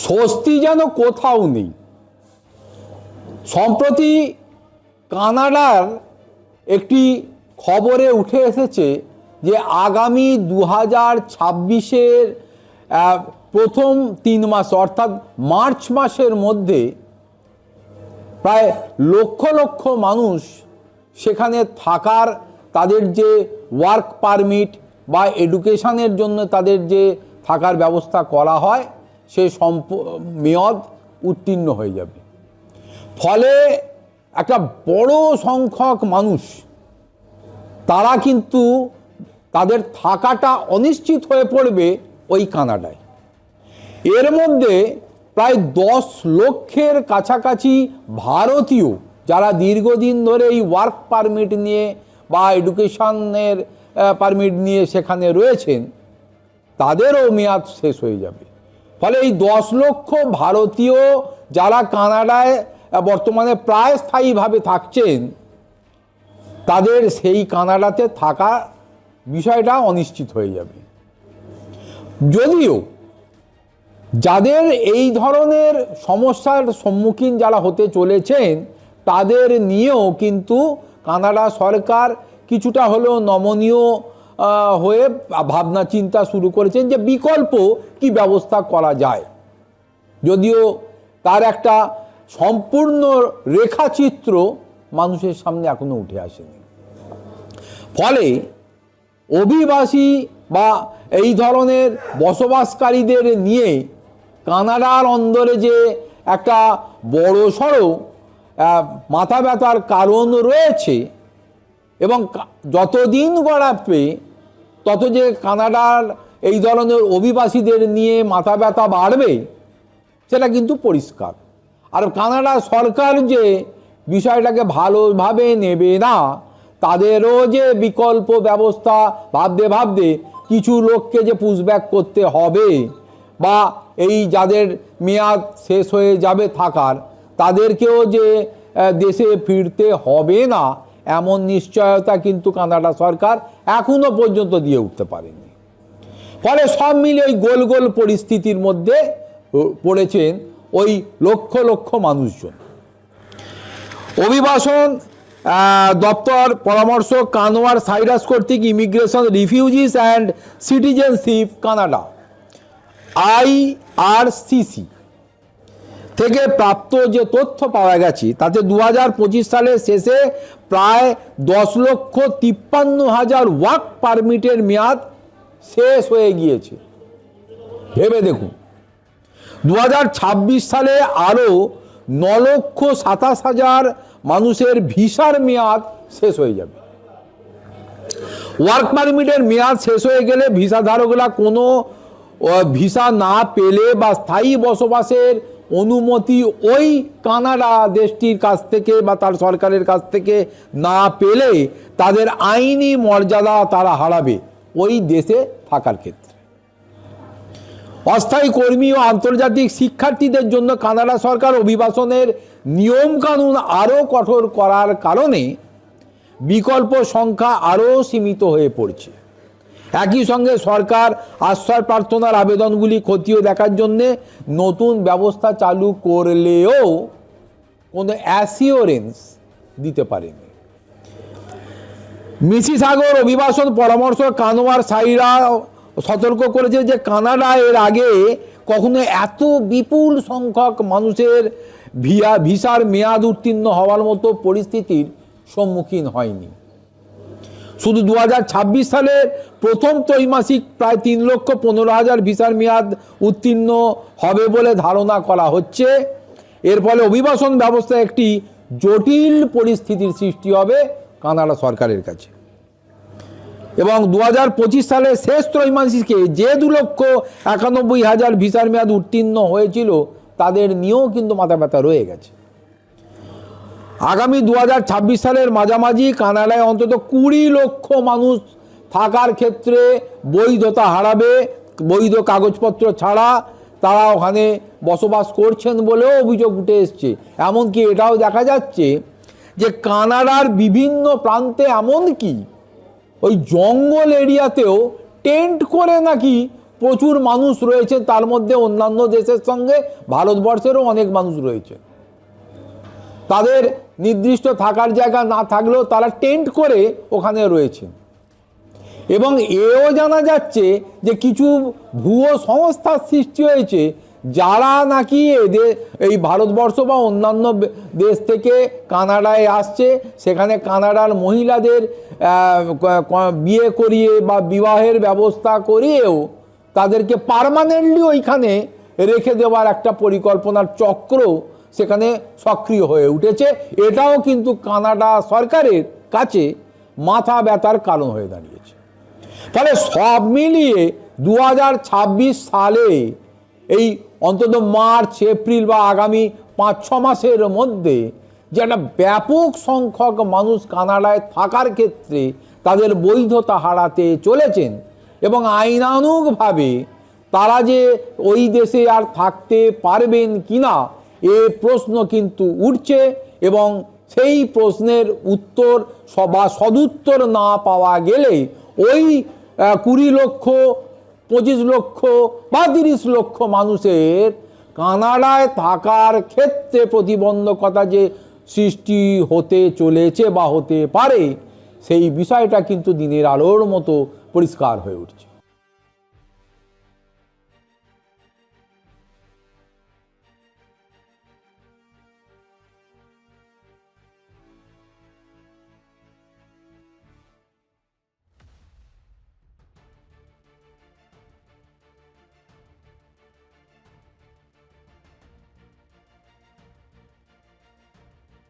স্বস্তি যেন কোথাও নেই। সম্প্রতি কানাডার একটি খবরে উঠে এসেছে যে আগামী 2026-এর প্রথম 3 মাস অর্থাৎ মার্চ মাসের মধ্যে প্রায় লক্ষ লক্ষ মানুষ সেখানে থাকার, তাদের যে ওয়ার্ক পারমিট বা এডুকেশনের জন্য তাদের যে থাকার ব্যবস্থা করা হয় সে মেয়াদ উত্তীর্ণ হয়ে যাবে। ফলে একটা বড় সংখ্যক মানুষ তারা কিন্তু তাদের থাকাটা অনিশ্চিত হয়ে পড়বে ওই কানাডায়। এর মধ্যে প্রায় 10 লক্ষের কাছাকাছি ভারতীয় যারা দীর্ঘদিন ধরে এই ওয়ার্ক পারমিট নিয়ে বা এডুকেশনের পারমিট নিয়ে সেখানে রয়েছেন, তাদেরও মেয়াদ শেষ হয়ে যাবে। ফলে এই 10 লক্ষ ভারতীয় যারা কানাডায় বর্তমানে প্রায় স্থায়ীভাবে থাকছেন, তাদের সেই কানাডাতে থাকা বিষয়টা অনিশ্চিত হয়ে যাবে। যদিও যাদের এই ধরনের সমস্যার সম্মুখীন যারা হতে চলেছেন তাদের নিয়েও কিন্তু কানাডা সরকার কিছুটা হলেও নমনীয় হয়ে ভাবনা চিন্তা শুরু করেছেন যে বিকল্প কি ব্যবস্থা করা যায়, যদিও তার একটা সম্পূর্ণ রেখাচিত্র মানুষের সামনে এখনো উঠে আসেনি। ফলে অভিবাসী বা এই ধরনের বসবাসকারীদের নিয়ে কানাডার অন্দরে যে একটা বড়সড় মাথা ব্যথার কারণ রয়েছে, এবং যতদিন গড়াবে তত যে কানাডার এই ধরনের অভিবাসীদের নিয়ে মাথা ব্যথা বাড়বে সেটা কিন্তু পরিষ্কার। আর কানাডা সরকার যে বিষয়টাকে ভালোভাবে নেবে না, তাদেরও যে বিকল্প ব্যবস্থা ভাবতে ভাবতে কিছু লোককে যে পুশব্যাক করতে হবে বা এই যাদের মেয়াদ শেষ হয়ে যাবে থাকার তাদেরকেও যে দেশে ফিরতে হবে না, এমন নিশ্চয়তা কিন্তু কানাডা সরকার এখনো পর্যন্ত দিয়ে উঠতে পারেনি। ফলে সব মিলে ওই গোল গোল পরিস্থিতির মধ্যে পড়েছেন ওই লক্ষ লক্ষ মানুষজন। অভিবাসন দপ্তর পরামর্শ কানওয়ার সাইরাস কর্তৃক immigration, refugees and citizenship Canada IRCC থেকে প্রাপ্ত যে তথ্য পাওয়া গেছে তাতে 2025 সালের শেষে প্রায় 10,53,000 ওয়ার্ক পারমিটের মেয়াদ শেষ হয়ে গিয়েছে। ভেবে দেখুন, 2026 সালে আরও 9,27,000 মানুষের ভিসার মেয়াদ শেষ হয়ে যাবে। ওয়ার্ক পারমিটের মেয়াদ শেষ হয়ে গেলে ভিসাধারকরা কোনো ভিসা না পেলে বা স্থায়ী বসবাসের অনুমতি ওই কানাডা দেশটির কাছ থেকে বা তার সরকারের কাছ থেকে না পেলে তাদের আইনি মর্যাদা তারা হারাবে ওই দেশে থাকার ক্ষেত্রে। অস্থায়ী কর্মী ও আন্তর্জাতিক শিক্ষার্থীদের জন্য কানাডা সরকার অভিবাসনের নিয়মকানুন আরও কঠোর করার কারণে বিকল্প সংখ্যা আরও সীমিত হয়ে পড়ছে। একই সঙ্গে সরকার আশ্রয় প্রার্থনার আবেদনগুলি খতিয়ে দেখার জন্য নতুন ব্যবস্থা চালু করলেও কোনো অ্যাসিওরেন্স দিতে পারেনি। মিসিসাগার অভিবাসন পরামর্শ কানওয়ার সাইরা সতর্ক করেছে যে কানাডা এর আগে কখনো এত বিপুল সংখ্যক মানুষের ভিসার মেয়াদ উত্তীর্ণ হওয়ার মতো পরিস্থিতির সম্মুখীন হয়নি। শুধু 2026 সালের প্রথম ত্রৈমাসিক প্রায় 3,15,000 ভিসার মেয়াদ উত্তীর্ণ হবে বলে ধারণা করা হচ্ছে। এর ফলে অভিবাসন ব্যবস্থা একটি জটিল পরিস্থিতির সৃষ্টি হবে কানাডা সরকারের কাছে। এবং 2025 সালের শেষ ত্রৈমাসিকে যে 2,91,000 ভিসার মেয়াদ উত্তীর্ণ হয়েছিল তাদের নিয়েও কিন্তু মাথা ব্যথা রয়ে গেছে। আগামী 2026 সালের মাঝামাঝি কানাডায় অন্তত 20 লক্ষ মানুষ থাকার ক্ষেত্রে বৈধতা হারাবে। বৈধ কাগজপত্র ছাড়া তারা ওখানে বসবাস করছেন বলেও অভিযোগ উঠে এসছে। এমনকি এটাও দেখা যাচ্ছে যে কানাডার বিভিন্ন প্রান্তে এমনকি ওই জঙ্গল এরিয়াতেও টেন্ট করে নাকি প্রচুর মানুষ রয়েছে, তার মধ্যে অন্যান্য দেশের সঙ্গে ভারতবর্ষেরও অনেক মানুষ রয়েছে। তাদের নির্দিষ্ট থাকার জায়গা না থাকলেও তারা টেন্ট করে ওখানে রয়েছেন। এবং এও জানা যাচ্ছে যে কিছু ভুয়ো সংস্থার সৃষ্টি হয়েছে, যারা নাকি এদের এই ভারতবর্ষ বা অন্যান্য দেশ থেকে কানাডায় আসছে, সেখানে কানাডার মহিলাদের বিয়ে করিয়ে বা বিবাহের ব্যবস্থা করিয়েও তাদেরকে পার্মানেন্টলি ওইখানে রেখে দেওয়ার একটা পরিকল্পনার চক্র সেখানে সক্রিয় হয়ে উঠেছে। এটাও কিন্তু কানাডা সরকারের কাছে মাথা ব্যথার কারণ হয়ে দাঁড়িয়েছে। ফলে সব মিলিয়ে 2026 সালে এই অন্তত মার্চ এপ্রিল বা আগামী 5-6 মাসের মধ্যে যে একটা ব্যাপক সংখ্যক মানুষ কানাডায় থাকার ক্ষেত্রে তাদের বৈধতা হারাতে চলেছেন, এবং আইনানুগভাবে তারা যে ওই দেশে আর থাকতে পারবেন কিনা এ প্রশ্ন কিন্তু উঠছে। এবং সেই প্রশ্নের উত্তর বা সদুত্তর না পাওয়া গেলে ওই 20 লক্ষ 25 লক্ষ বা 30 লক্ষ মানুষের কানাডায় থাকার ক্ষেত্রে প্রতিবন্ধকতা যে সৃষ্টি হতে চলেছে বা হতে পারে, সেই বিষয়টা কিন্তু দিনের আলোর মতো পরিষ্কার হয়ে উঠছে।